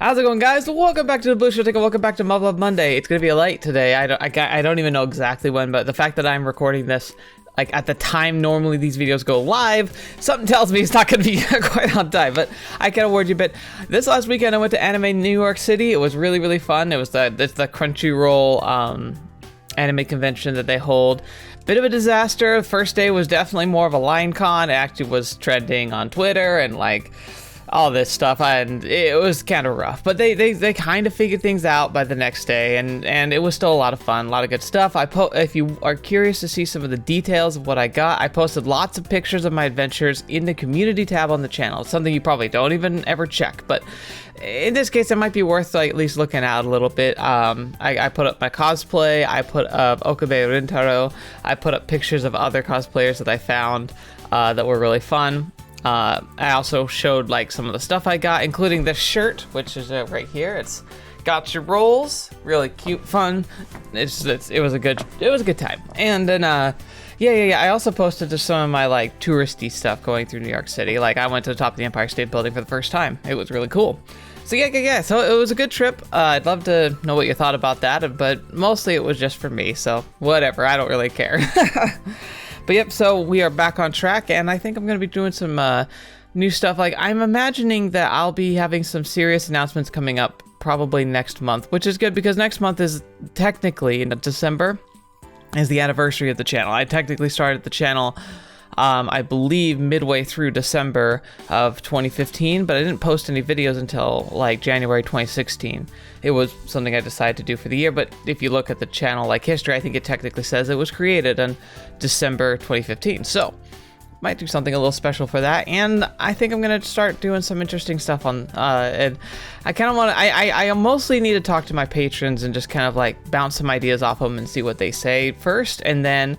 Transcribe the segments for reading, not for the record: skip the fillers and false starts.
How's it going, guys? Welcome back to TheBlueShifting and welcome back to Muv-Luv Monday. It's gonna be late today. I don't even know exactly when, but the fact that I'm recording this like at the time normally these videos go live, something tells me it's not gonna be quite on time. But I can award you a bit. This last weekend I went to Anime New York City. It was really fun. It was the Crunchyroll anime convention that they hold. Bit of a disaster. First day was definitely more of a line con. It actually was trending on Twitter and like all this stuff, and it was kind of rough, but they kind of figured things out by the next day, and it was still a lot of fun, a lot of good stuff. If you are curious to see some of the details of what I got, I posted lots of pictures of my adventures in the community tab on the channel. It's something you probably don't even ever check, but in this case it might be worth like at least looking out a little bit. I put up my cosplay, I put up Okabe Rintaro, I put up pictures of other cosplayers that I found that were really fun. I also showed like some of the stuff I got, including this shirt, which is right here. It's got your rolls, really cute, fun. It was a good time. And then yeah. I also posted just some of my like touristy stuff going through New York City. Like I went to the top of the Empire State Building for the first time. It was really cool. So yeah. So it was a good trip. I'd love to know what you thought about that, but mostly it was just for me. So whatever, I don't really care. But yep, so we are back on track, and I think I'm going to be doing some new stuff. Like, I'm imagining that I'll be having some serious announcements coming up probably next month, which is good because next month is technically, in December, is the anniversary of the channel. I technically started the channel, I believe, midway through December of 2015, but I didn't post any videos until like January 2016. It was something I decided to do for the year, but if you look at the channel like history, I think it technically says it was created in December 2015. So might do something a little special for that, and I think I'm gonna start doing some interesting stuff on and I kind of want to I mostly need to talk to my patrons and just kind of like bounce some ideas off them and see what they say first, and then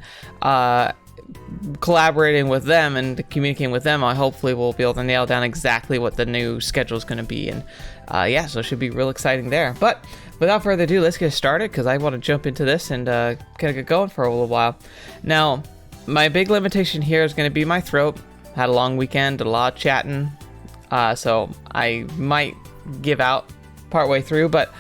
collaborating with them and communicating with them, I hopefully will be able to nail down exactly what the new schedule is going to be. And yeah, so it should be real exciting there. But without further ado, let's get started because I want to jump into this and kind of get going for a little while. Now, my big limitation here is going to be my throat. Had a long weekend, did a lot of chatting, so I might give out partway through, but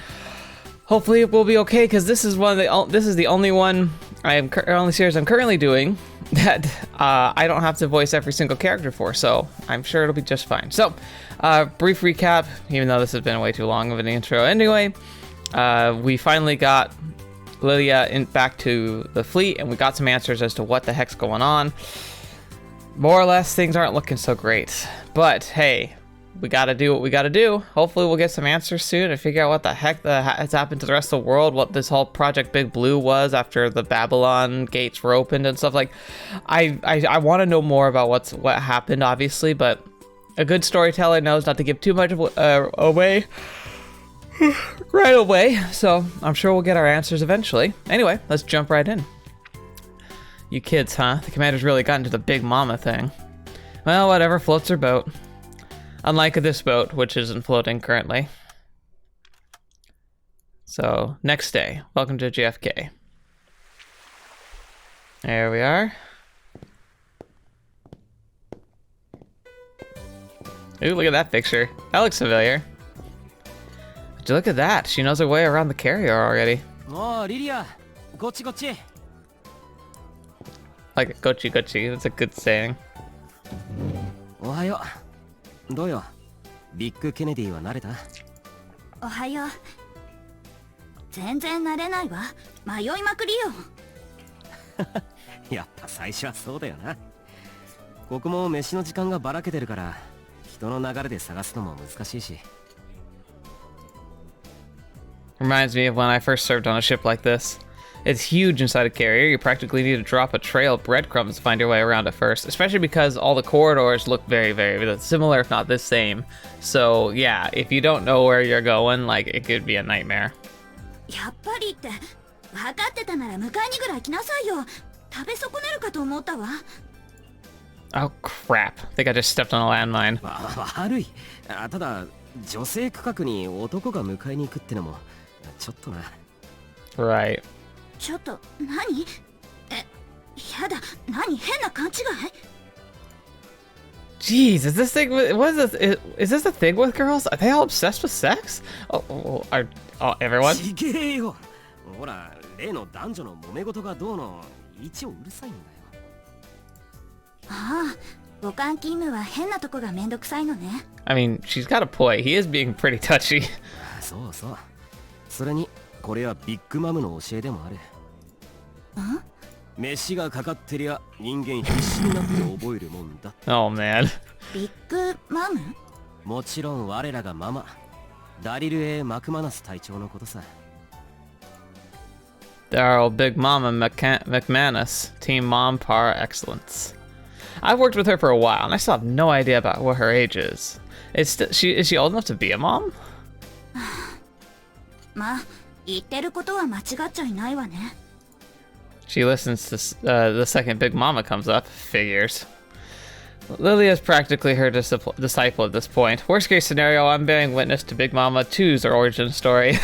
hopefully it will be okay because this is the only one only series I'm currently doing that I don't have to voice every single character for, so I'm sure it'll be just fine. So, brief recap, even though this has been way too long of an intro. Anyway, we finally got Lilia back to the fleet, and we got some answers as to what the heck's going on. More or less, things aren't looking so great, but hey, we gotta do what we gotta do. Hopefully we'll get some answers soon and figure out what the heck has happened to the rest of the world, what this whole Project Big Blue was after the Babylon gates were opened and stuff. Like, I want to know more about what happened, obviously, but a good storyteller knows not to give too much away right away, so I'm sure we'll get our answers eventually. Anyway, let's jump right in. You kids, huh? The commander's really gotten to the big mama thing. Well, whatever floats her boat. Unlike this boat, which isn't floating currently. So, next day. Welcome to JFK. There we are. Ooh, look at that picture. That looks familiar. Would you look at that? She knows her way around the carrier already. Oh, Lilia. Gochi gochi. Like gochi gochi. That's a good saying. Ohayo. どうよ、ビッグケネディは慣れた？おはよう。全然慣れないわ。迷いまくりよ。やっぱ最初はそうだよな。ここも飯の時間がばらけてるから、人の流れで探すのも難しいし。Reminds me of when I first served on a ship like this. It's huge inside a carrier. You practically need to drop a trail of breadcrumbs to find your way around at first, especially because all the corridors look very similar, if not the same. So yeah, if you don't know where you're going, like, it could be a nightmare. やっぱりって分かってたなら迎えにぐらい来なさいよ。食べ損ねるかと思ったわ。Oh crap! I think I just stepped on a landmine. 悪い。ただ女性区画に男が迎えに行くってのもちょっとな。Right. ちょっと何？やだ、何変な勘違い？ Jeez, is this thing? What is this? Is this a thing with girls? Are they all obsessed with sex? Everyone? ちげえよ。ほら、例の男女の揉め事がどうの、一応うるさいんだよ。ああ、母艦勤務は変なとこがめんどくさいのね。I mean, she's got a point. He is being pretty touchy. そうそう。それに、これはビッグマムの教えでもある。飯がかかってりゃ人間必死になって覚えるもんだ。Oh man. ビッグマム？もちろん我らがママ、ダリル A マクマナス隊長のことさ。Our old Big Mama McManus, Team Mom Par Excellence. I've worked with her for a while, and I still have no idea about what her age is. Is she old enough to be a mom? まあ、言ってることは間違っちゃいないわね。She listens to the second Big Mama comes up. Figures. Lilia is practically her disciple at this point. Worst case scenario, I'm bearing witness to Big Mama 2's origin story.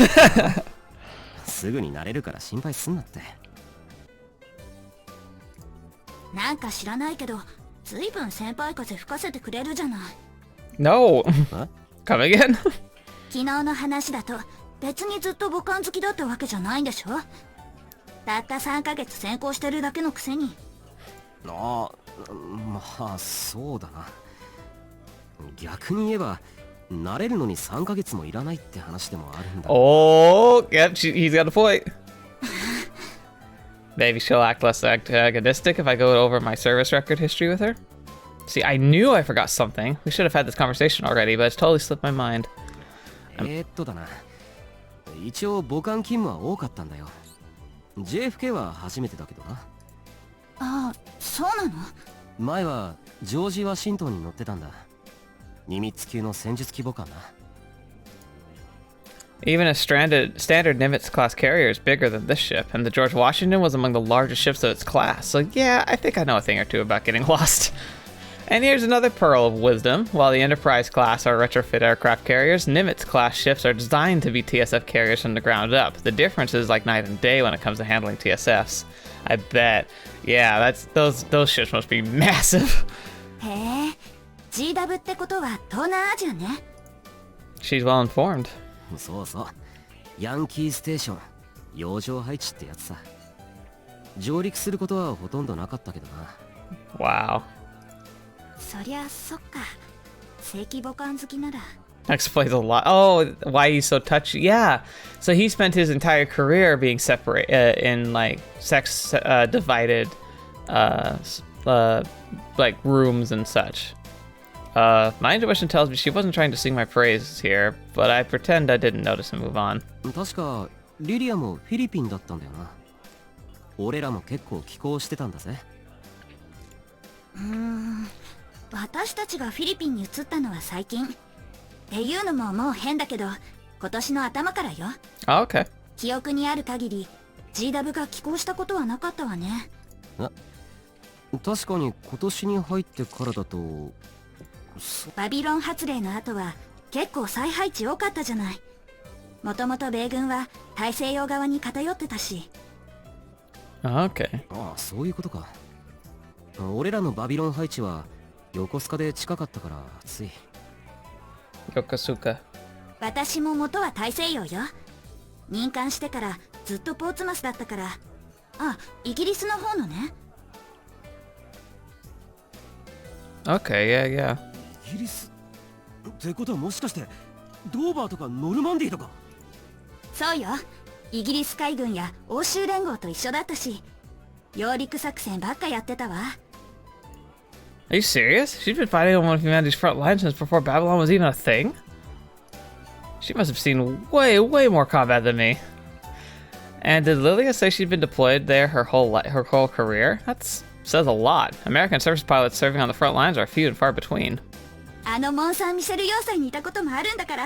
すぐに慣れるから心配すんなって。なんか知らないけど、ずいぶん先輩風吹かせてくれるじゃない。No. Come again? 昨日の話だと、別にずっと母艦好きだったわけじゃないんでしょ？たった3ヶ月先行してるだけのくせに。まあそうだな。逆に言えば慣れるのに3ヶ月もいらないって話でもあるんだ。Oh, yep, he's got a point. Maybe she'll act less antagonistic if I go over my service record history with her. See, I knew I forgot something. We should have had this conversation already, but it's totally slipped my mind. だな。一応母艦勤務は多かったんだよ。JFK は初めてだけどな。ああ、そうなの？前はジョージ・ワシントンに乗ってたんだ。ニミッツ級の戦術規模艦な。Even a standard Nimitz class carrier is bigger than this ship, and the George Washington was among the largest ships of its class. So yeah, I think I know a thing or two about getting lost. And here's another pearl of wisdom. While the Enterprise class are retrofit aircraft carriers, Nimitz class ships are designed to be TSF carriers from the ground up. The difference is like night and day when it comes to handling TSFs. I bet. Yeah, those ships must be massive. へえ、GW ってことは東南アジアね。She's well informed. そうそう。ヤンキーステーション、洋上配置ってやつさ。上陸することはほとんどなかったけどな。Wow. そりゃそっか。正規母艦好きなら。Explains a lot. Oh, why he's so touchy. Yeah. So he spent his entire career being separate in like sex divided like rooms and such. My intuition tells me she wasn't trying to sing my praises here, but I pretend I didn't notice and move on. 確かリリアもフィリピンだったんだよな。俺らも結構寄港してたんだぜ。私たちがフィリピンに移ったのは最近。っていうのももう変だけど、今年の頭からよ。Oh, okay. 記憶にある限り、GW が寄港したことはなかったわね。確かに今年に入ってからだと。バビロン発令の後は結構再配置多かったじゃない。もともと米軍は大西洋側に偏ってたし。Okay. ああ、そういうことか。俺らのバビロン配置は横須賀で近かったからつい。Yokosuka. 私も元は大西洋よ。任官してからずっとポーツマスだったから。あ、イギリスの方のね。Okay, yeah, yeah. イギリスってことはもしかしてドーバーとかノルマンディーとか。そうよ。イギリス海軍や欧州連合と一緒だったし、揚陸作戦ばっかやってたわ。Are you serious? She's been fighting on one of humanity's front lines since before Babylon was even a thing? She must have seen way, way more combat than me. And did Lilia say she'd been deployed there her whole career? That says a lot. American service pilots serving on the front lines are few and far between. あのモン・サン・ミシェル要塞にいたこともあるんだから。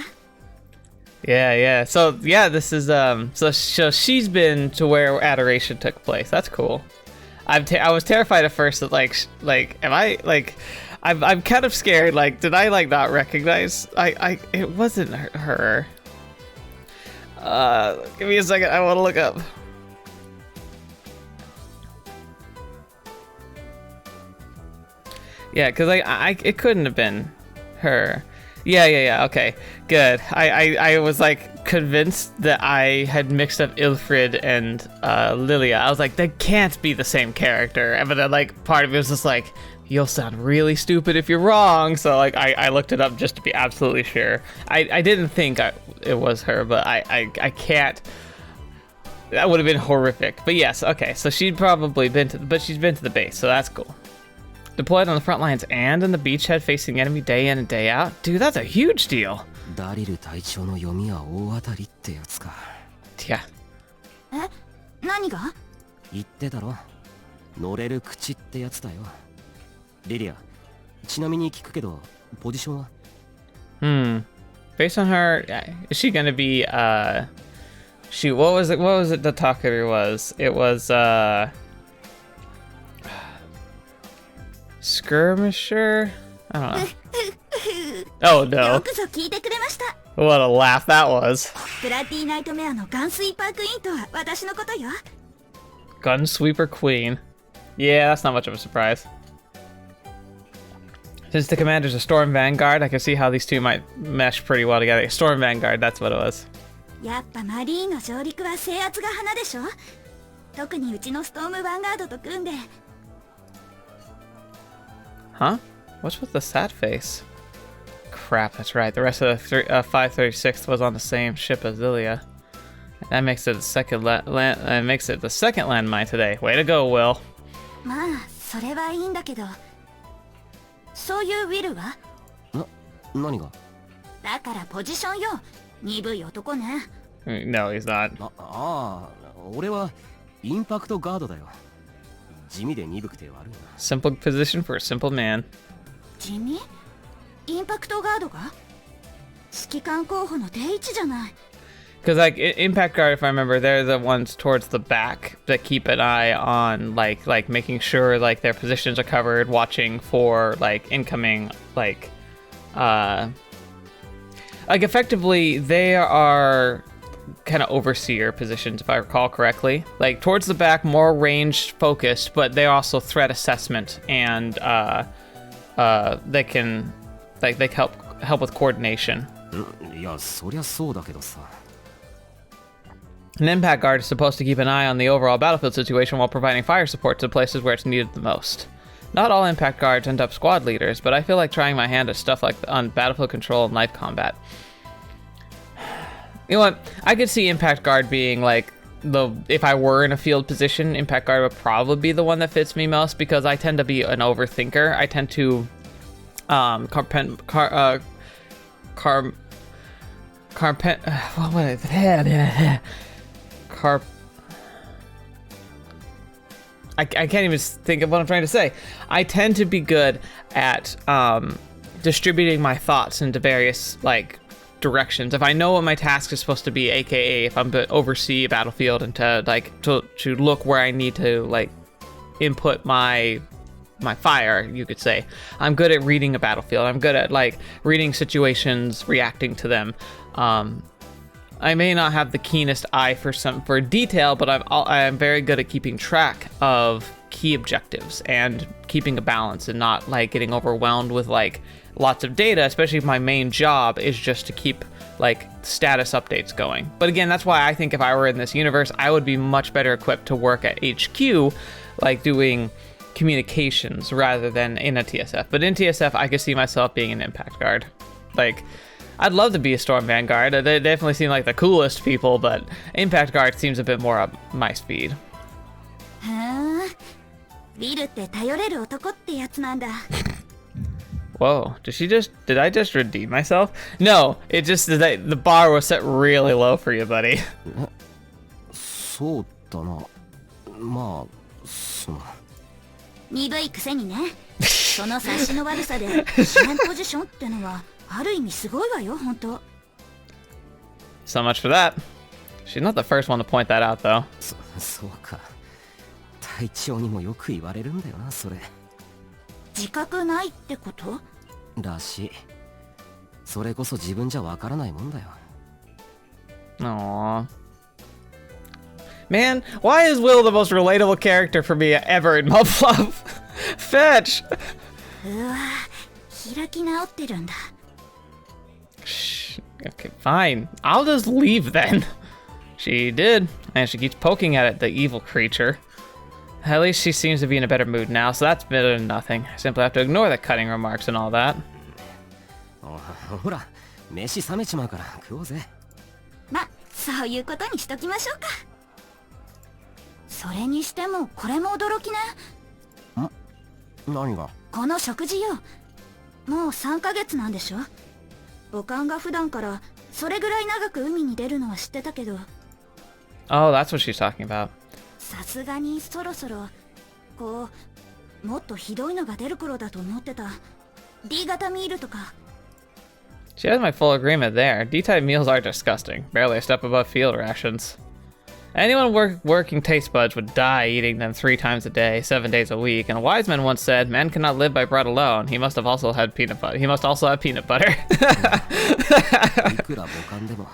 Yeah, yeah. So yeah, this is so she's been to where adoration took place. That's cool. I was terrified at first that like am I like I'm kind of scared. Like, did I like not recognize? It wasn't her. Give me a second. I want to look up. Yeah, because it couldn't have been her. Yeah. Okay, good. I was like convinced that I had mixed up Ilfrid and Lilia. I was like, they can't be the same character. But then like part of it was just like, you'll sound really stupid if you're wrong. So like I looked it up just to be absolutely sure. I didn't think it was her, but I can't. That would have been horrific. But yes, okay. So she'd probably been but she's been to the base, so that's cool. Deployed on the front lines and in the beachhead facing enemy day in and day out? Dude, that's a huge deal. ダリル隊長の読みは大当たりってやつか。Yeah. え、何が？言ってたろ。乗れる口ってやつだよ。リリア、ちなみに聞くけど、ポジションは？ Based on her, is she gonna be, shoot, what was it the Takaru was? It was, skirmisher? I don't know. Oh no. よくぞ聞いてくれました。What a laugh that was. ブラッディナイトメアのガンスイーパークイーンとは私のことよ。Gunsweeper Queen. Yeah, that's not much of a surprise. Since the commander's a Storm Vanguard, I can see how these two might mesh pretty well together. Storm Vanguard, that's what it was. やっぱマリーンの上陸は制圧が花でしょ。特にうちのストームヴァンガードと組んで。Huh? What's with the sad face? Crap, that's right. The rest of the 536th was on the same ship as Lilia. That makes it the second the second landmine today. Way to go, Will. まあ、それはいいんだけど。そういうウィルは？何が？だからポジションよ。鈍い男ね。No, he's not. 俺はインパクトガードだよ。地味で鈍くて悪いな。Simple position for a simple man. 地味？インパクトガードが？指揮官候補の定位置じゃない。Because like impact guard, if I remember, they're the ones towards the back that keep an eye on like making sure like their positions are covered, watching for like incoming effectively they are kind of overseer positions if I recall correctly. Like towards the back, more range focused, but they also threat assessment and they can they help with coordination. いや、そりゃそうだけどさ。An impact guard is supposed to keep an eye on the overall battlefield situation while providing fire support to places where it's needed the most. Not all impact guards end up squad leaders, but I feel like trying my hand at stuff like on battlefield control and knife combat. You know what? I could see impact guard being like if I were in a field position, impact guard would probably be the one that fits me most because I tend to be an overthinker. I tend to I can't even think of what I'm trying to say. I tend to be good at distributing my thoughts into various like directions. If I know what my task is supposed to be, aka if I'm to oversee a battlefield and to look where I need to like input my fire, you could say. I'm good at reading a battlefield. I'm good at like reading situations, reacting to them. I may not have the keenest eye for detail, but I'm very good at keeping track of key objectives and keeping a balance and not like getting overwhelmed with like lots of data, especially if my main job is just to keep like status updates going. But again, that's why I think if I were in this universe, I would be much better equipped to work at HQ, like doing communications rather than in a TSF. But in TSF, I could see myself being an impact guard. Like, I'd love to be a Storm Vanguard. They definitely seem like the coolest people, but Impact Guard seems a bit more up my speed. ビルって頼れる男ってやつなんだ。 Whoa, did I just redeem myself? No, it just, the bar was set really low for you, buddy. そうだな。まあ、その。鈍いくせにね。その察しの悪さで、支援ポジションってのは、ある意味すごいわよ、ほんと。So much for that. She's not the first one to point that out, though. そうか。隊長にもよく言われるんだよな、それ。自覚ないってこと？らしい。それこそ自分じゃわからないもんだよ。Aww. Man, why is Will the most relatable character for me ever in Muv-Luv? Fetch! うわ、開き直ってるんだ。 Okay, fine. I'll just leave then. She did, and she keeps poking at it, the evil creature. At least she seems to be in a better mood now, so that's better than nothing. I simply have to ignore the cutting remarks and all that. ほら、飯冷めちまうから食おうぜ。ま、そういうことにしときましょうか。それにしてもこれも驚きね。何が？この食事よ。もう3ヶ月なんでしょ。母艦が普段からそれぐらい長く海に出るのは知ってたけど。 Oh, that's what she's talking about. さすがにそろそろこうもっとひどいのが出る頃だと思ってた。 D 型ミールとか。 She has my full agreement there. D-type meals are disgusting, barely a step above field rations. Anyone working taste buds would die eating them 3 times a day, 7 days a week. And a wise man once said, "Man cannot live by bread alone. He must also have peanut butter." いくら母艦でも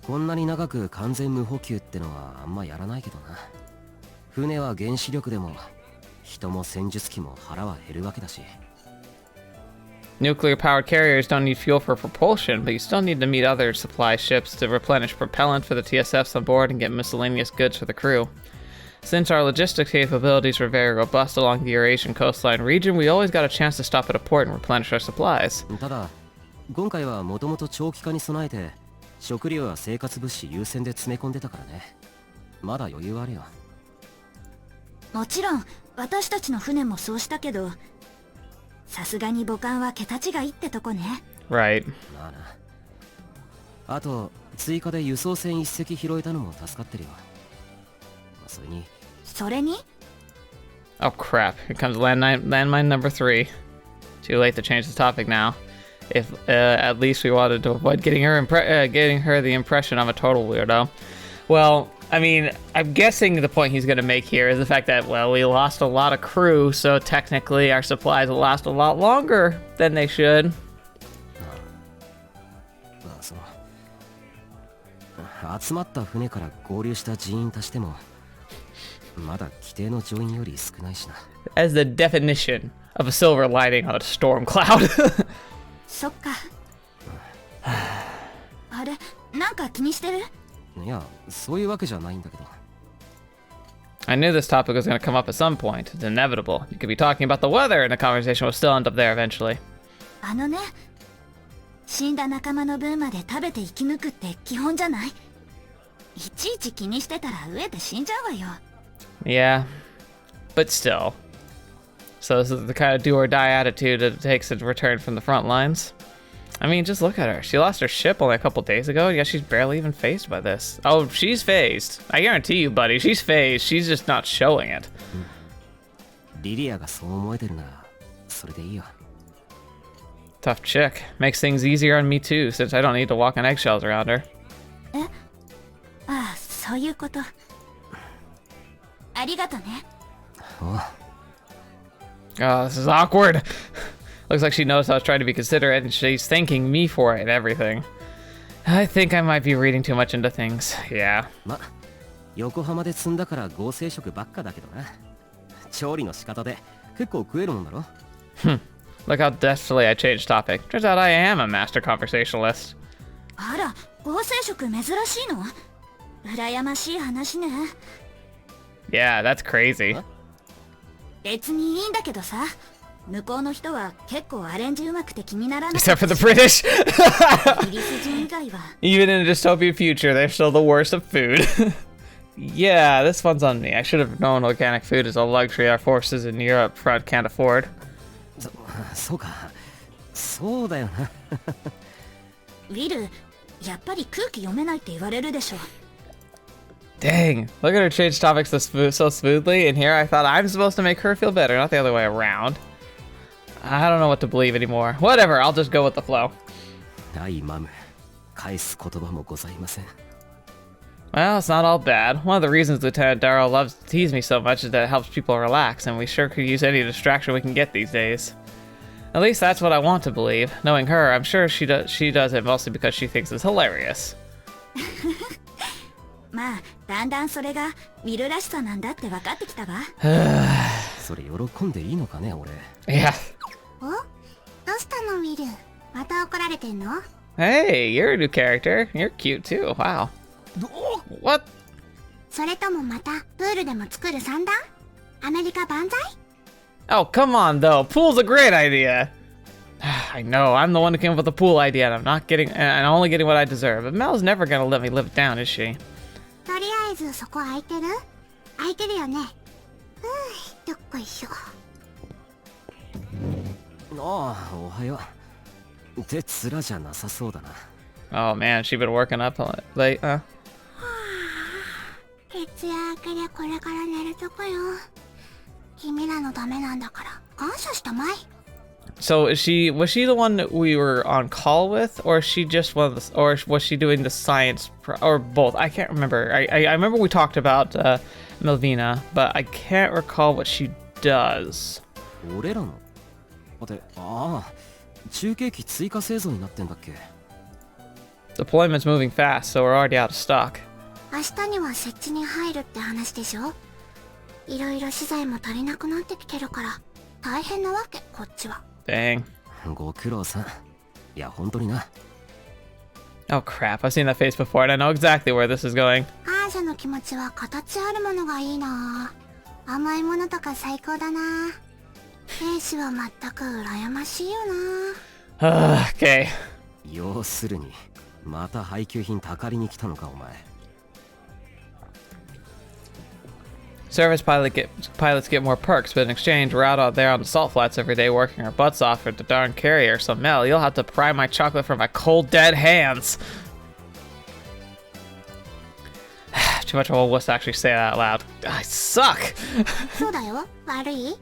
こんなに長く完全無補給ってのはあんまやらないけどな。船は原子力でも人も戦術機も腹は減るわけだし。 Nuclear-powered carriers don't need fuel for propulsion, but you still need to meet other supply ships to replenish propellant for the TSFs on board and get miscellaneous goods for the crew. Since our logistics capabilities were very robust along the Eurasian coastline region, we always got a chance to stop at a port and replenish our supplies. ただ、今回はもともと長期化に備えて食料や生活物資優先で詰め込んでたからね。まだ余裕あるよ。もちろん私たちの船もそうしたけど、さすがに母艦は桁違いってとこね。 Right. まあな。あと追加で輸送船1隻拾えたのも助かってるよ。それに。それに？ Oh crap, here comes landmine number 3. Too late to change the topic now. If at least we wanted to avoid getting her the impression I'm a total weirdo. Well, I mean, I'm guessing the point he's going to make here is the fact that, well, we lost a lot of crew, so technically our supplies will last a lot longer than they should. 集まった船から合流した人員足してもまだ規定の乗員より少ないしな。 As the definition of a silver lining on a storm cloud. そっか。あれ、なんか気にしてる？いや、そういうわけじゃないんだけど。 I knew this topic was going to come up at some point. It's inevitable. You could be talking about the weather and the conversation will still end up there eventually. あのね、死んだ仲間の分まで食べて生き抜くって基本じゃない？いちいち気にしてたら飢えて死んじゃうわよ。 Yeah, but still. So this is the kind of do or die attitude that it takes to return from the front lines. I mean, just look at her. She lost her ship only a couple days ago, and yet she's barely even phased by this. Oh, she's phased. I guarantee you, buddy, she's phased. She's just not showing it. Lilia がそう思えてるならそれでいいよ。 Tough chick. Makes things easier on me too, since I don't need to walk on eggshells around her. え？ああ、そういうこと。ありがとね。おう。 Oh, this is awkward. Looks like she knows I was trying to be considerate, and she's thanking me for it and everything. I think I might be reading too much into things. Yeah. ま、横浜で積んだから合成食ばっかだけどな。調理の仕方で結構食えるもんだろ。Look how deftly I changed topic. Turns out I am a master conversationalist. あら、合成食珍しいの？羨ましい話ね。 Yeah, that's crazy. 別にいいんだけどさ。向こうの人は結構アレンジうまくて気にならない。 Except for the British. イギリス人以外は。 Even in a dystopian future, they're still the worst of food. Yeah, this one's on me. I should have known organic food is a luxury our forces in Europe front can't afford. そうか。そうだよな。ウィル、やっぱり空気読めないって言われるでしょ。 Dang, look at her change topics so smoothly, and here I thought I'm supposed to make her feel better, not the other way around. I don't know what to believe anymore. Whatever, I'll just go with the flow. はいマム。返す言葉もございません。 Well, it's not all bad. One of the reasons Lieutenant Darrow loves to tease me so much is that it helps people relax, and we sure could use any distraction we can get these days. At least that's what I want to believe. Knowing her, I'm sure she does it mostly because she thinks it's hilarious. まあ、だんだんそれがウィルらしさなんだって分かってきたわ。それ喜んでいいのかね俺。Yeah. お、どうしたのウィル？また怒られてんの？ Hey, you're a new character. You're cute too. Wow. What? それともまたプールでも作る算段？アメリカ万歳？ Oh, come on though. Pool's a great idea. I know, I'm the one who came up with the pool idea, and I'm only getting what I deserve. But Mel's never gonna let me live it down, is she? とりあえずそこ空いてる？空いてるよね。どっこいしょ。ああ、おはよう。って面じゃなさそうだな。Oh man, she been working up late, huh? 徹夜明けでこれから寝るとこよ。君らのためなんだから感謝したまい。So was she the one that we were on call with, or is she just one of the, or was she doing the science, or both? I can't remember. I remember we talked about Melvina, but I can't recall what she does. 俺らの待て、ああ、中継機追加製造になってんだっけ。 Deployment's moving fast, so we're already out of stock. 明日には設置に入るって話でしょ。いろいろ資材も足りなくなってきてるから大変なわけ、こっちは。Dang. ご苦労さん。いや、本当にな。Oh crap, I've seen that face before and I know exactly where this is going. 感謝の気持ちは形あるものがいいな。甘いものとか最高だな。兵士は全く羨ましいよな。Okay. 要するに、また配給品たかりに来たのか、お前。Service pilots get more perks, but in exchange, we're out there on the salt flats every day working our butts off for the darn carrier. So Mel, you'll have to pry my chocolate from my cold, dead hands. Too much of a wuss to actually say that out loud. I suck! そうだよ、悪い？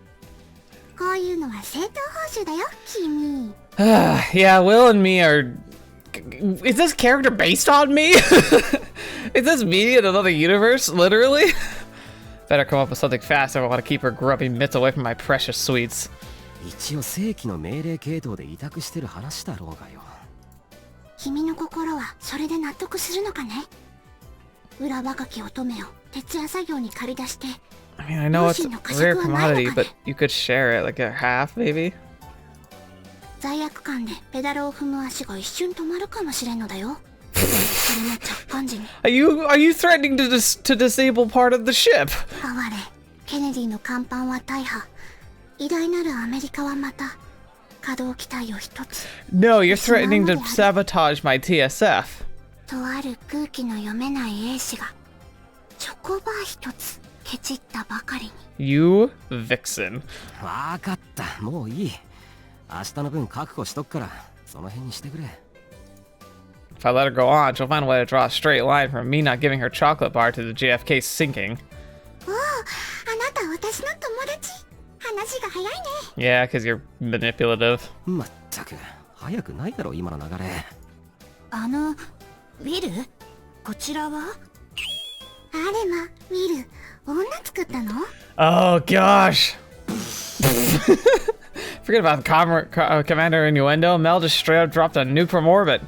こういうのは正当報酬だよ、君。Yeah, Will and me are... Is this character based on me? Is this me in another universe, literally? Better come up with something fast if I want to keep her grubby mitts away from my precious sweets. 一応正規の命令系統で委託してる話だろうがよ。君の心はそれで納得するのかね？裏若き乙女を徹夜作業に借り出して。I mean, I know it's a rare commodity, but you could share it, like a half, maybe? 罪悪感でペダルを踏む足が一瞬止まるかもしれんのだよ。Are you threatening to disable part of the ship? 哀れ、ケネディの甲板は大破。偉大なるアメリカはまた稼働機体を一つ。No, you're threatening to sabotage my TSF. とある空気の読めない英士がチョコバー一つケチったばかりに。You vixen. わかった、もういい。明日の分確保しとくから、その辺にしてくれ。If I let her go on, she'll find a way to draw a straight line from me not giving her chocolate bar to the JFK sinking. おお、あなた私の友達。話が早いね。Yeah, because you're manipulative. まったく、早くないだろ、今の流れ。ウィル？こちらは？あれま、ウィル、女作ったの？ Oh gosh. Forget about the commander innuendo. Mel just straight up dropped a nuke from orbit.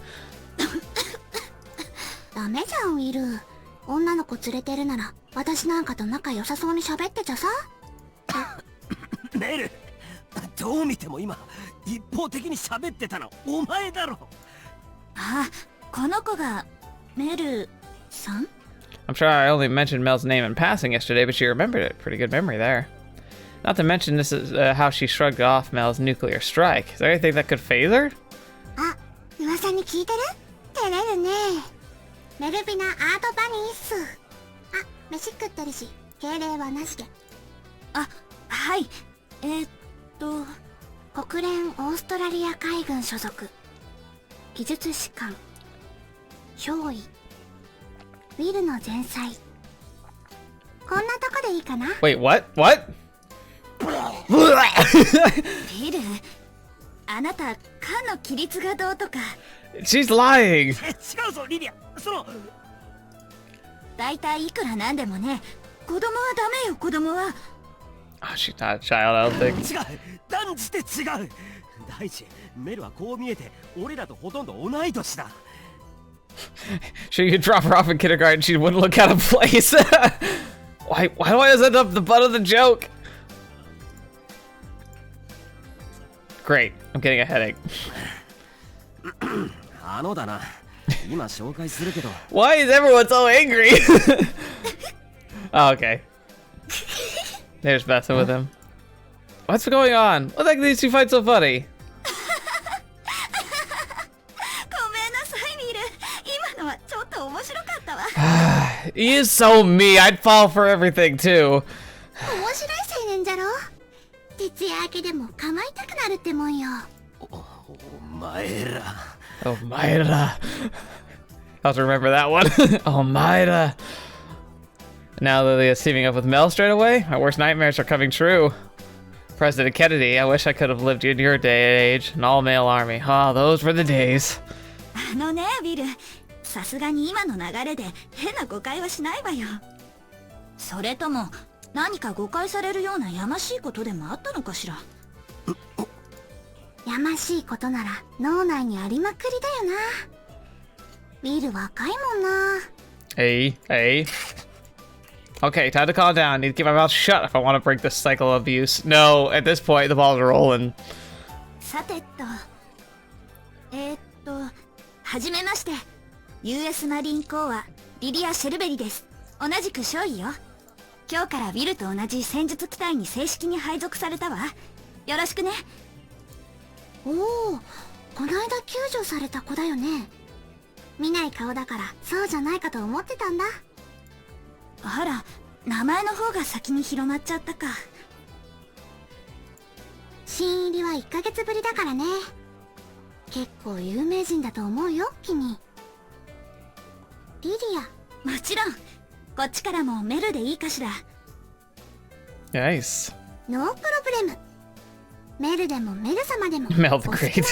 ダメじゃん、ウィル。女の子連れてるなら私なんかと仲良さそうに喋ってちゃさ。メル、どう見ても今一方的に喋ってたのお前だろ。あ、この子がメルさん？ I'm sure I only mentioned Mel's name in passing yesterday, but she remembered it. Pretty good memory there. Not to mention this is how she shrugged off Mel's nuclear strike. Is there anything that could phase her? あ、噂に聞いてる？照れるね。メルビナアートバニーっす。あ、飯食ってるし、敬礼はなしで。あ、はい。国連オーストラリア海軍所属。技術士官。少尉。ウィルの前妻。こんなとこでいいかな？ Wait, what? What? ウィル、あなた、缶の規律がどうとか。She's lying! 違うぞ、リリア。だいたいいくらなんでもね、子供はダメよ、子供は。Oh, she's not a child, I don't think. 違う、断じて違う。大地、メルはこう見えて、俺らとほとんど同い年だ。Sure, you drop her off in kindergarten, she wouldn't look out of place. Why do I always end up the butt of the joke? Great. I'm getting a headache. あのだな。今紹介するけど。Why is everyone so angry? Oh, okay. They're just messing with him. What's going on? What make these two fight so funny? He is so me. I'd fall for everything too. 面白い青年じゃろ。徹夜明けでも構いたくなるってもんよ。お前ら。Oh, Mayra. I'll have to remember that one. Oh, Mayra. Now Lilia's teaming up with Mel straight away. My worst nightmares are coming true. President Kennedy, I wish I could have lived in your day and age. An all-male army. Oh, those were the days. あのね、ビル。さすがに今の流れで変な誤解はしないわよ。それとも何か誤解されるようなやましいことでもあったのかしら。やましいことなら脳内にありまくりだよな。ビル若いもんな。Hey. Okay, time to calm down. I need to keep my mouth shut if I want to break this cycle of abuse. No, at this point, the balls are rolling. さてはじめまして。US マリンコアリリア・シェルベリです。同じく少尉よ。今日からビルと同じ戦術機体に正式に配属されたわ。よろしくね。おお、こないだ救助された子だよね。見ない顔だからそうじゃないかと思ってたんだ。あら、名前の方が先に広まっちゃったか。新入りは1ヶ月ぶりだからね。結構有名人だと思うよ、君。リリア。もちろん。こっちからもメルでいいかしら。Nice. ノープロブレム。メルでもメル様でも Mel the お好き Great. な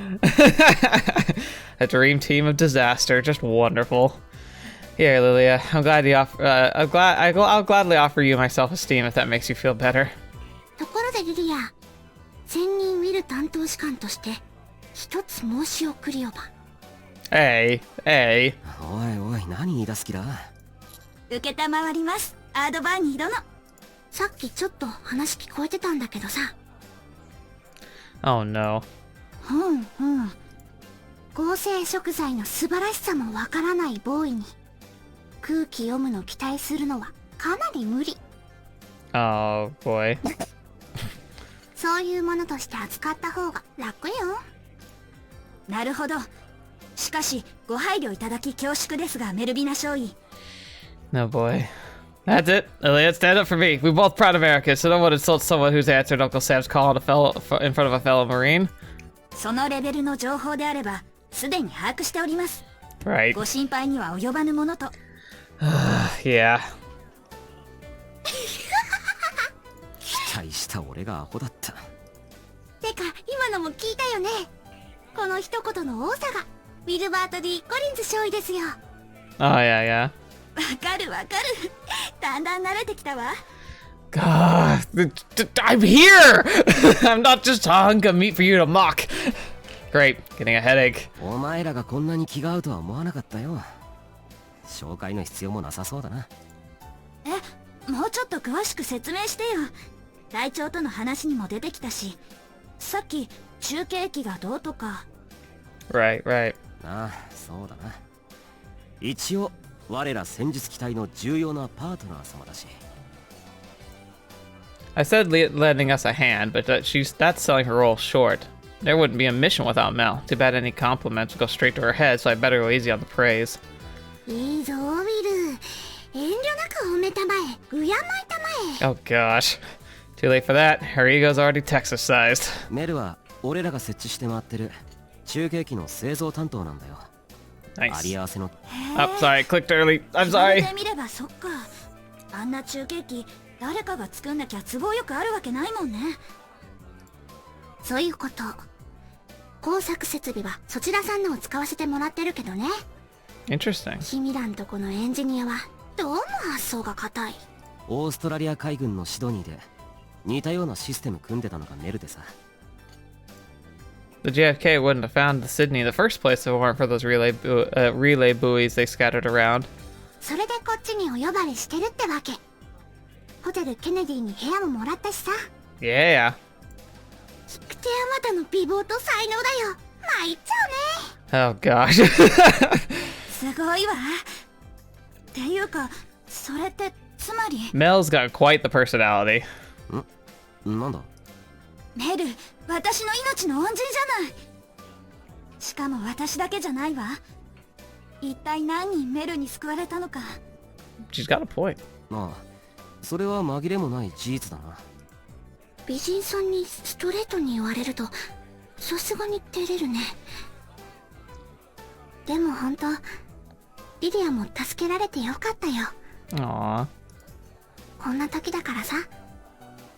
もので。A dream team of disaster, just wonderful. Here, Lilia. I'll gladly offer you my self-esteem if that makes you feel better. ところでリリア、専任ウィル担当士官として一つ申し送りをば。Hey. おい、何言い出す気だ。受けたまわります、アードバーニー殿。さっきちょっと話聞こえてたんだけどさ。Oh no. 合成食材の素晴らしさもわからないボーイに空気読むの期待するのはかなり無理。 Oh boy. そういうものとして扱った方が楽よ。なるほど。しかしご配慮いただき恐縮ですが、メルビナ少尉。 No boy. That's it. Lilia, stand up for me. We both proud Americans, so no one insults someone who's answered Uncle Sam's call in front of a fellow Marine. そのレベルの情報であればすでに把握しております。 Right. ご心配には及ばぬものと。Yeah. 期待した俺がアホだった。てか今のも聞いたよね。この一言の多さがウィルバート・ディ・コリンズ少尉ですよ。 Oh yeah. わかる。だんだん慣れてきたわ。 God, I'm here! I'm not just a hunk of meat for you to mock. Great, getting a headache. お前らがこんなに気が合うとは思わなかったよ。紹介の必要もなさそうだな。もうちょっと詳しく説明してよ。隊長との話にも出てきたし、さっき中継機がどうとか。 Right. ああ、そうだな。一応我ら戦術機体の重要なパートナー様だし。I said lending us a hand, but that's selling her role short. There wouldn't be a mission without Mel. Too bad any compliments would go straight to her head, so I better go easy on the praise. いいぞウィル。遠慮なく褒めたまえ、敬いたまえ。 Oh gosh. Too late for that. Her ego's already Texas-sized. メルは俺らが設置して回ってる中継機の製造担当なんだよ。あり Nice. 合わせの。 Oh, sorry. Clicked early. I'm それ sorry. で見ればそっか。あんな中継機誰かが作んなきゃ都合よくあるわけないもんね。そういうこと。工作設備はそちらさんのを使わせてもらってるけどね。 Interesting. 君らんとこのエンジニアはどうも発想が固い。オーストラリア海軍のシドニーで似たようなシステム組んでたのがメルでさ。The JFK wouldn't have found the Sydney in the first place if it weren't for those relay buoys they scattered around. それでこっちにお呼ばれしてるってわけ。ホテルケネディに部屋ももらったしさ。 Yeah. ってあまたの美貌と才能だよ。参っちゃうね。 Oh gosh. すごいわ。っていうか、それってつまり Mel's got quite the personality. なんだ？メル、私の命の恩人じゃない。しかも私だけじゃないわ。一体何人メルに救われたのか。 She's got a point. まあそれは紛れもない事実だな。美人さんにストレートに言われるとさすがに照れるね。でも本当リリアも助けられてよかったよ。 Aww. こんな時だからさ、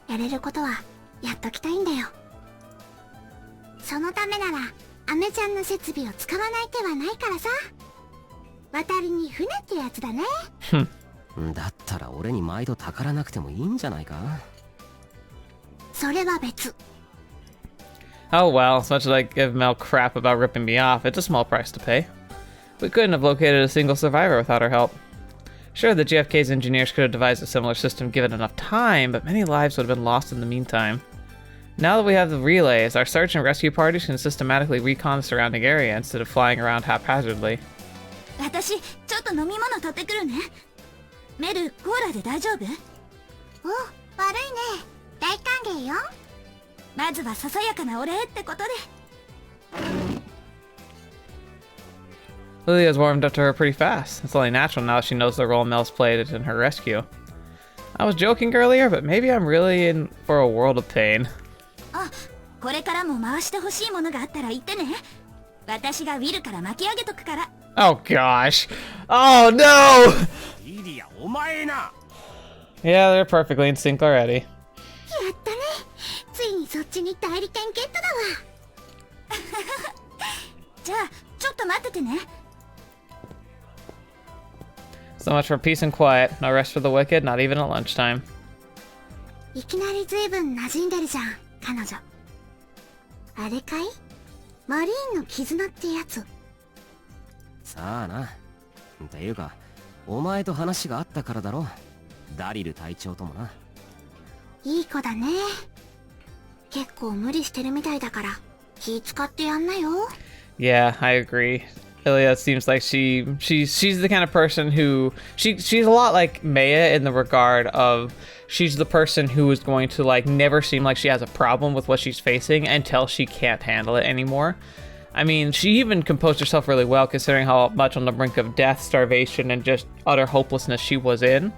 やれることはやっときたいんだよ。そのためならアメちゃんの設備を使わない手はないからさ。渡りに船ってやつだね。だったら俺に毎度たからなくてもいいんじゃないか？それは別。 Oh well, as much as I give Mel crap about ripping me off, it's a small price to pay. We couldn't have located a single survivor without her help. Sure, the JFK's engineers could have devised a similar system given enough time, but many lives would have been lost in the meantime. Now that we have the relays, our search and rescue parties can systematically recon the surrounding area instead of flying around haphazardly. 私、ちょっと飲み物取ってくるね。メル、コーラで大丈夫？お、悪いね。大歓迎よ。まずはささやかなお礼ってことで。Lilia's warmed up to her pretty fast. It's only natural now that she knows the role Mel's played in her rescue. I was joking earlier, but maybe I'm really in for a world of pain. あ、これからも回してほしいものがあったら言ってね。私がウィルから巻き上げとくから。Oh gosh. Oh no! リリア、お前な。 Yeah, they're perfectly in sync already. やったね。ついにそっちに代理店ゲットだわ。じゃあ、ちょっと待っててね。So much for peace and quiet. No rest for the wicked, not even at lunchtime. いきなり随分馴染んでるじゃん、彼女。あれかい？マリーンの絆ってやつ。さあな。っていうか、お前と話があったからだろ。ダリル隊長ともな。いい子だね。結構無理してるみたいだから気使ってやんなよ。 Yeah, I agree. Lilia seems like she's the kind of person who she's a lot like Maya in the regard of she's the person who is going to like never seem like she has a problem with what she's facing until she can't handle it anymore. I mean, she even composed herself really well considering how much on the brink of death, starvation, and just utter hopelessness she was in.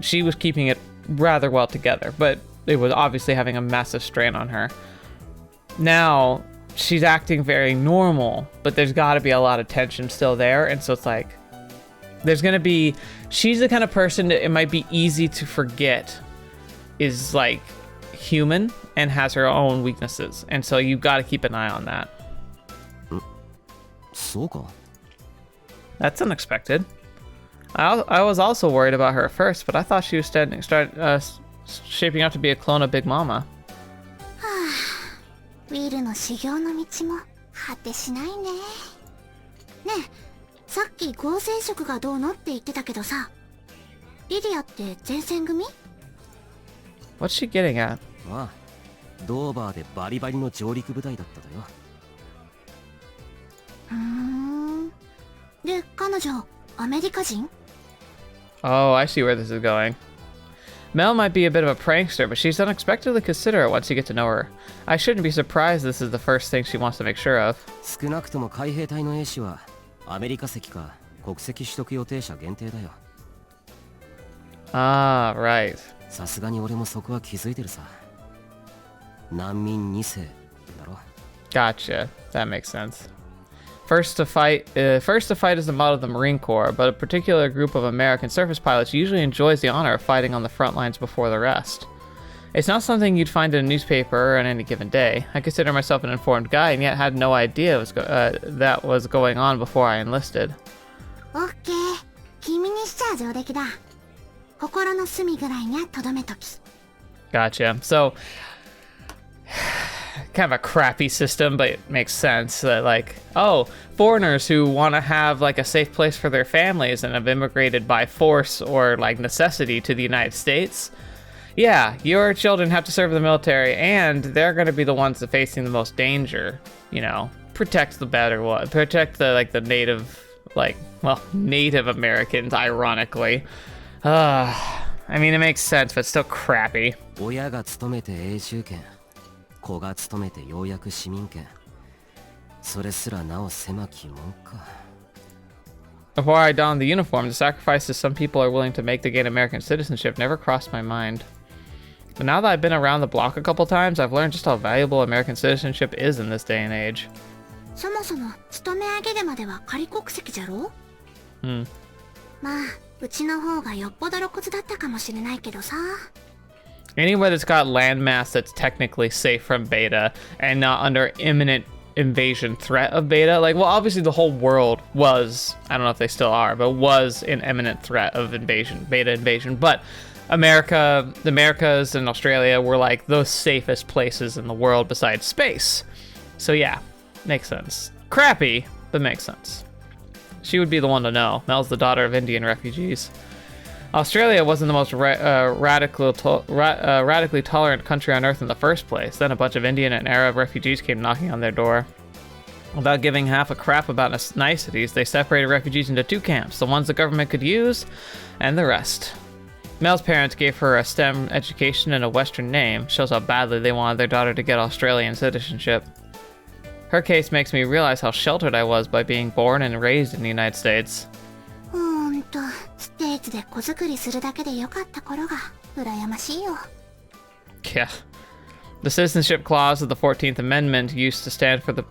She was keeping it rather well together, but it was obviously having a massive strain on her. Now, she's acting very normal, but there's got to be a lot of tension still there, and so it's like there's gonna be she's the kind of person that it might be easy to forget is like human and has her own weaknesses, and so you've got to keep an eye on that. そうか。 That's unexpected. I was also worried about her at first, but I thought she was shaping up to be a clone of Big Mama. ウィルの修行の道も果てしないね。ねえ、さっき合成色がどうのって言ってたけどさ、リリアって前線組？ What's she getting at? ああ、ドーバーでバリバリの上陸部隊だっただよ。で、彼女、アメリカ人？ Oh, I see where this is going. Mel might be a bit of a prankster, but she's unexpectedly considerate once you get to know her. I shouldn't be surprised this is the first thing she wants to make sure of. 少なくとも海兵隊の兵士はアメリカ籍か国籍取得予定者限定だよ。Ah, right. さすがに俺もそこは気づいてるさ。難民2世だろ。 Gotcha. That makes sense. First to fight is the motto of the Marine Corps, but a particular group of American surface pilots usually enjoys the honor of fighting on the front lines before the rest. It's not something you'd find in a newspaper on any given day. I consider myself an informed guy, and yet had no idea that was going on before I enlisted. オッケー。君にしちゃ上出来だ。心の隅ぐらいにゃとどめとき。 Gotcha. So, kind of a crappy system, but it makes sense that like, oh, foreigners who want to have like a safe place for their families and have immigrated by force or like necessity to the United States, Yeah, your children have to serve in the military, and they're going to be the ones that facing the most danger. You know, protect the better one, protect the native, Native Americans. Ironically, I mean, it makes sense, but it's still crappy. 親が勤めて永住権、子が勤めてようやく市民権。それすらなお狭き門か。Before I donned the uniform, the sacrifices some people are willing to make to gain American citizenship never crossed my mind. But now that I've been around the block a couple times, I've learned just how valuable American citizenship is in this day and age. そもそも勤め上げるまでは仮国籍じゃろ？まあ、うちの方がよっぽど露骨だったかもしれないけどさ。Anywhere that's got landmass that's technically safe from beta and not under imminent invasion threat of beta, obviously the whole world was, I don't know if they still are, but was in imminent threat of beta invasion, but the Americas and Australia were like the safest places in the world besides space. So yeah, makes sense. Crappy, but makes sense. She would be the one to know. Mel's the daughter of Indian refugees. Australia wasn't the most radically tolerant country on Earth in the first place. Then a bunch of Indian and Arab refugees came knocking on their door. Without giving half a crap about niceties, they separated refugees into two camps, the ones the government could use, and the rest. Mel's parents gave her a STEM education and a Western name. Shows how badly they wanted their daughter to get Australian citizenship. Her case makes me realize how sheltered I was by being born and raised in the United States. ステーツで子作りするだけでよかった頃が羨ましいよ。Yeah. The citizenship clause of the 14th Amendment used to stand for the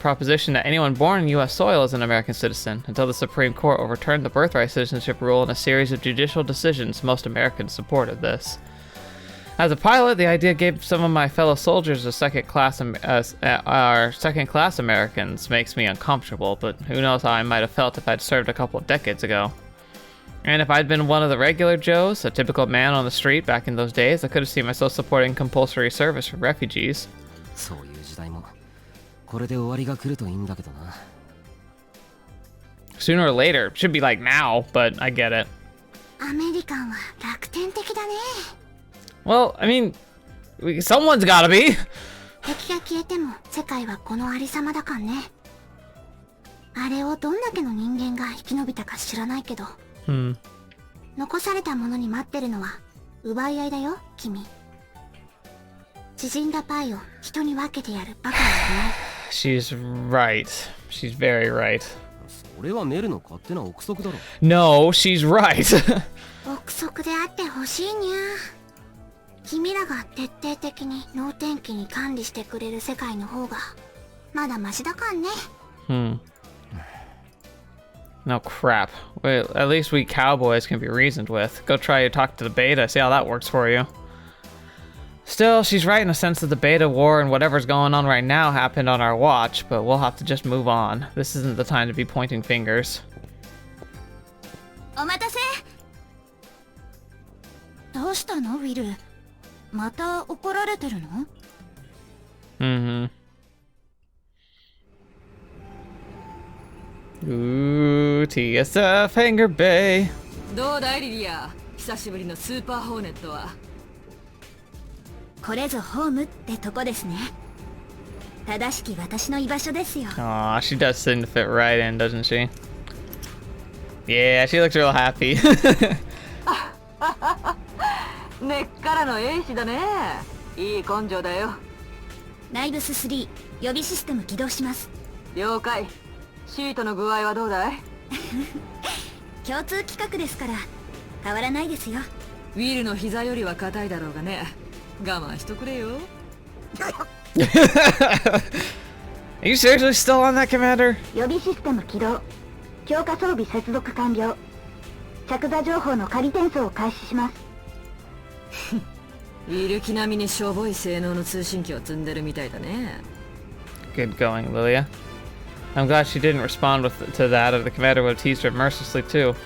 proposition that anyone born in U.S. soil is an American citizen, until the Supreme Court overturned the birthright citizenship rule in a series of judicial decisions. Most Americans supported this. As a pilot, the idea gave some of my fellow soldiers a second-class Americans makes me uncomfortable, but who knows how I might have felt if I'd served a couple of decades ago. And if I'd been one of the regular Joes, a typical man on the street back in those days, I could have seen myself supporting compulsory service for refugees. そういう時代もこれで終わりが来るといいんだけどな。Sooner or later, should be like now, but I get it. アメリカンは楽天的だね。Well, I mean, someone's gotta be. 敵が消えても世界はこのありさまだかんね。あれをどんだけの人間が生き延びたか知らないけど。残されたものに待ってるのは奪い合いだよ、君。縮んだパイを人に分けてやるバカはいない。She's right. She's very right. それはメルの勝手な憶測だろ。No, she's right. 憶測であってほしいにゃ。君らが徹底的に能天気に管理してくれる世界の方がまだマシだかんね。No crap. Well, at least we cowboys can be reasoned with. Go try to talk to the beta, see how that works for you. Still, she's right in a sense that the beta war and whatever's going on right now happened on our watch, but we'll have to just move on. This isn't the time to be pointing fingers. お待たせ。どうしたの、ウィル？また怒られてるの？Ooh, TSF Hangar Bay. どうだいリリア、久しぶりのスーパーホーネットは。これぞホームってとこですね。正しき私の居場所ですよ。Aw, she does seem to fit right in, doesn't she? Yeah, she looks real happy. 根っからの英士だね。いい根性だよ。ナイブス3、予備システム起動します。了解。シートの具合はどうだい？共通企画ですから変わらないですよ。ウィルの膝よりは硬いだろうがね。我慢しとくれよ。Are you seriously still on that, Commander? 予備システム起動。強化装備接続完了。着座情報の仮転送を開始します。ウィル気並みにしょぼい性能の通信機を積んでるみたいだね。Good going, Lilia. I'm glad she didn't respond to that, or the commander would have teased her mercilessly too.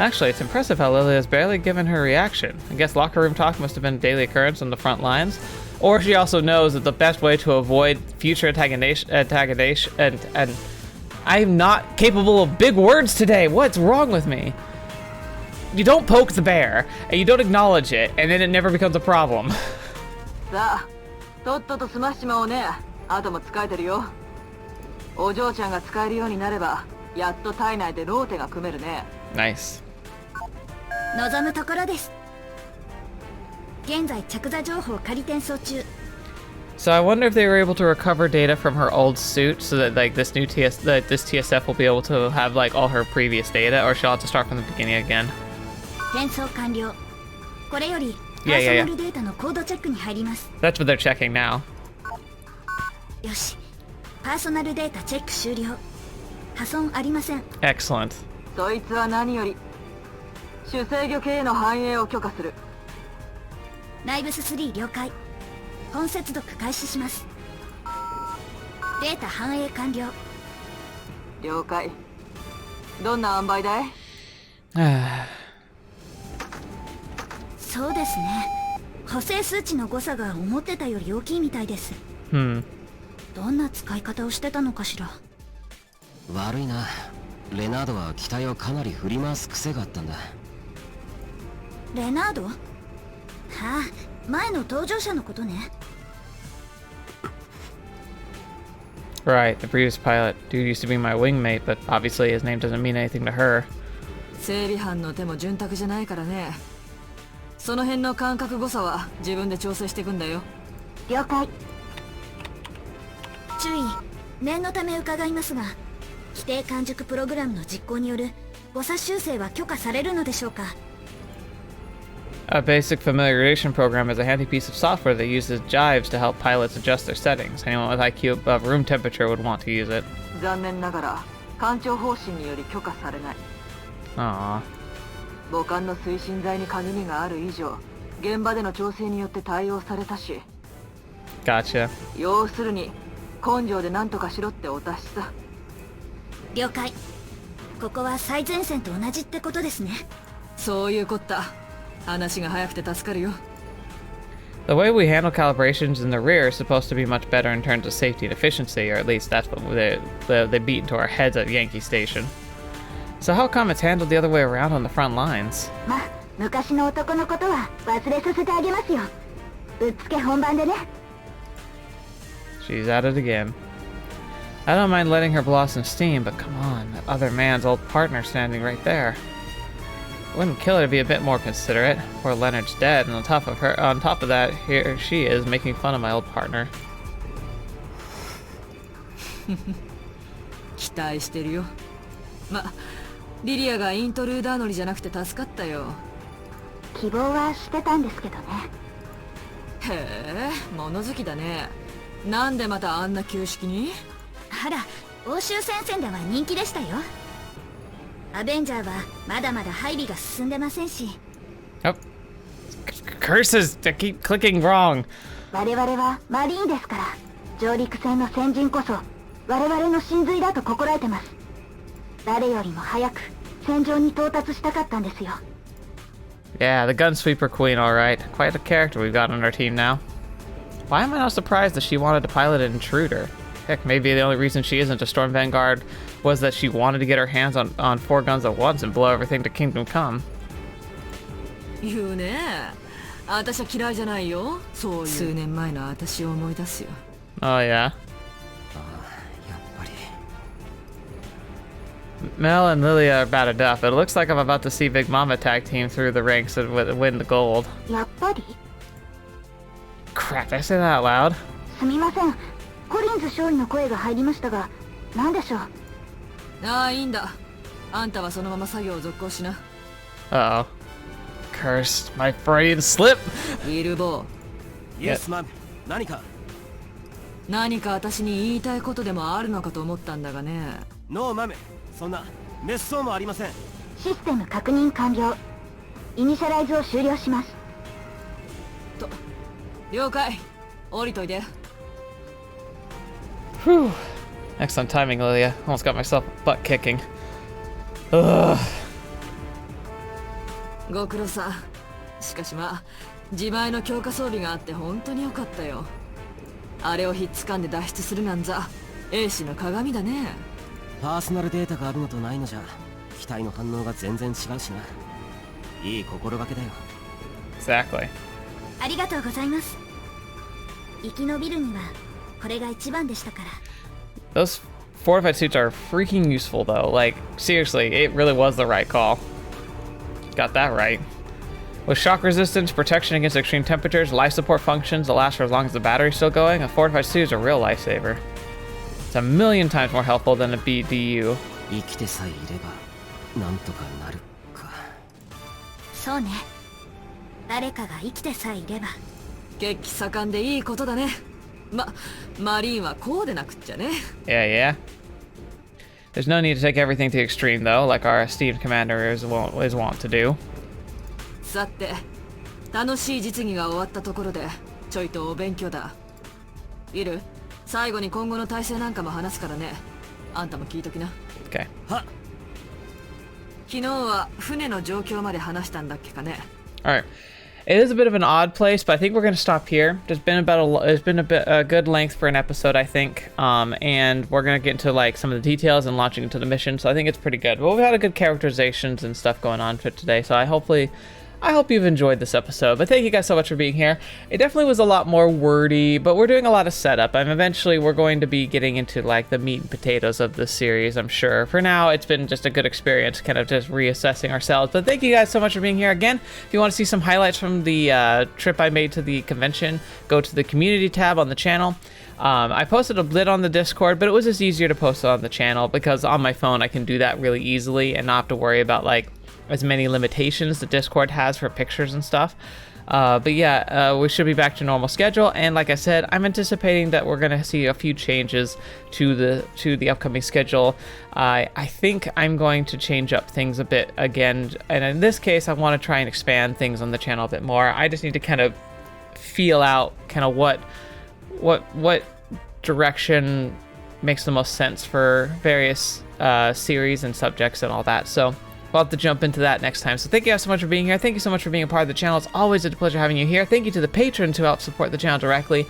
Actually, it's impressive how Lilia has barely given her reaction. I guess locker room talk must have been a daily occurrence on the front lines. Or she also knows that the best way to avoid future antagonization and I'm not capable of big words today. What's wrong with me? you don't poke the bear and you don't acknowledge it, and then it never becomes a problem. さあとっとと済ましちまおうね。あとも使えてるよ。お嬢ちゃんが使えるようになればやっと体内でローテが組めるね。 Nice. 望むところです。現在着座情報仮転送中。 So I wonder if they were able to recover data from her old suit, so that like this TSF will be able to have like all her previous data, or she'll have to start from the beginning again. 転送完了。これよりパ Yeah, ーソ yeah, ナルデータのコードチェックに入ります。 That's what they're checking now. よし、パーソナルデータチェック終了。破損ありません。 Excellent. そいつは何より主制御系への反映を許可する。ライブス3了解。本接続開始します。データ反映完了。了解。どんな塩梅だい？そうですね。補正数値の誤差が思ってたより大きいみたいです。Hmm. どんな使い方をしてたのかしら。悪いな。レナードは機体をかなり振り回す癖があったんだ。レナード？はあ、前の搭乗者のことね。Right, the previous pilot. Dude used to be my wingmate, but obviously his name doesn't mean anything to her. 整備班の手も潤沢じゃないからね。その辺の感覚誤差は自分で調整していくんだよ。了解。注意、念のため伺いますが、規定完熟プログラムの実行による誤差修正は許可されるのでしょうか。A basic familiarization program is a handy piece of software that uses jives to help pilots adjust their settings. Anyone with IQ above room temperature would want to use it. 残念ながら艦長方針により許可されない。 Aww. 母艦の推進剤に限りがある以上、現場での調整によって対応されたし、 Gotcha. 要するに根性で何とかしろってお達しさ。了解。ここは最前線と同じってことですね。そういうこった。話が早くて助かるよ。 The way we handle calibrations in the rear is supposed to be much better in terms of safety and efficiency, or at least that's what they beat into our heads at Yankee Station. So how come it's handled the other way around on the front lines? まあ、昔の男のことは忘れさせてあげますよ。ぶっつけ本番でね。She's at it again. I don't mind letting her blow some steam, but come on, that other man's old partner standing right there. Wouldn't kill her to be a bit more considerate. Poor Leonard's dead, and on top of that, here she is making fun of my old partner. 期待してるよ。ま、リリアがイントルーダー乗りじゃなくて助かったよ。希望はしてたんですけどね。へえ、物好きだね。なんでまたあんな旧式に？あら、欧州戦線では人気でしたよ。アベンジャーはまだまだ配備が進んでませんし。Oh. Curses! I keep clicking wrong. 我々はマリーンですから、上陸船の先人こそ我々の真髄だと心得てます。誰よりも早く戦場に到達したかったんですよ。Yeah, the Gunsweeper Queen, alright. Quite a character we've got on our team now. Why am I not surprised that she wanted to pilot an intruder? Heck, maybe the only reason she isn't a Storm Vanguard was that she wanted to get her hands on 4 guns at once and blow everything to Kingdom Come. 言うね。私は嫌いじゃないよ。そういう数年前の私を思い出すよ。Oh, yeah? やっぱり Mel and Lilia are battered up. It looks like I'm about to see Big Mama tag team through the ranks and win the gold. やっぱり？ Crap, did I say that out loud? すみません。コリンズ少尉の声が入りましたが、何でしょう？ああ、いいんだ。あんたはそのまま作業を続行しな。Uh oh. Cursed. My Freudian slip! ウィルボー。イエスマン、何か何か私に言いたいことでもあるのかと思ったんだがね。ノーマム、そんな滅相もありません。システム確認完了。イニシャライズを終了します。と、了解。降りといで。Whew. Excellent timing, Lilia. Almost got myself butt kicking. Ugh. ご苦労さん。しかしまあ、自前の強化装備があって本当に良かったよ。あれをひっつかんで脱出するなんざ、英士の鏡だね。パーソナルデータがあるのとないのじゃ、機体の反応が全然違うしな。いい心がけだよ。 Exactly. ありがとうございます。生き延びるにはこれが一番でしたから。 Those fortified suits are freaking useful though. Like, seriously, it really was the right call. Got that right. With shock resistance, protection against extreme temperatures, life support functions that last for as long as the battery's still going, a fortified suit is a real lifesaver. It's a million times more helpful than a BDU. 生きてさえいればなんとかなるか。そうね。誰かが生きてさえいれば。血気盛んでいいことだね。マリーンはこうでなくっちゃね。 Yeah. There's no need to take everything to the extreme though, like our esteemed commander is wont to do. さて、楽しい実技が終わったところでちょいとお勉強だ。ウィル、最後に今後の体制なんかも話すからね。あんたも聞いときな。 Okay. はっ。昨日は船の状況まで話したんだっけかね。 All right. It is a bit of an odd place, but I think we're going to stop here. It's been a good length for an episode, I think. And we're going to get into like some of the details and launching into the mission. So I think it's pretty good. But we've had a good characterizations and stuff going on for today. So I hope you've enjoyed this episode, but thank you guys so much for being here. It definitely was a lot more wordy, but we're doing a lot of setup, and eventually we're going to be getting into like the meat and potatoes of this series, I'm sure. For now, it's been just a good experience, kind of just reassessing ourselves, but thank you guys so much for being here. Again, if you want to see some highlights from the trip I made to the convention, go to the community tab on the channel. I posted a bit on the Discord, but it was just easier to post it on the channel because on my phone I can do that really easily and not have to worry about like as many limitations the Discord has for pictures and stuff. But yeah, we should be back to normal schedule, and like I said, I'm anticipating that we're gonna see a few changes to the upcoming schedule. I think I'm going to change up things a bit again, and in this case I want to try and expand things on the channel a bit more. I just need to kind of feel out kind of what direction makes the most sense for various series and subjects and all that. So we'll have to jump into that next time. So thank you guys so much for being here. Thank you so much for being a part of the channel. It's always a pleasure having you here. Thank you to the patrons who help support the channel directly.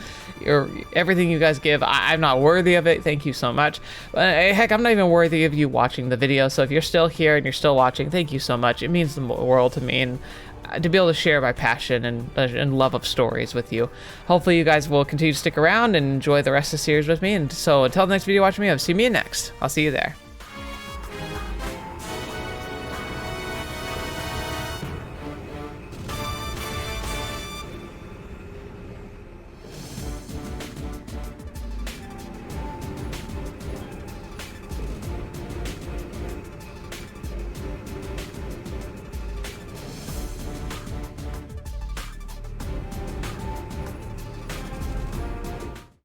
Everything you guys give, I'm not worthy of it. Thank you so much. Heck, I'm not even worthy of you watching the video. So if you're still here and you're still watching, thank you so much. It means the world to me, and to be able to share my passion and love of stories with you. Hopefully you guys will continue to stick around and enjoy the rest of the series with me. And so until the next video, watch me. I'll see me next. I'll see you there.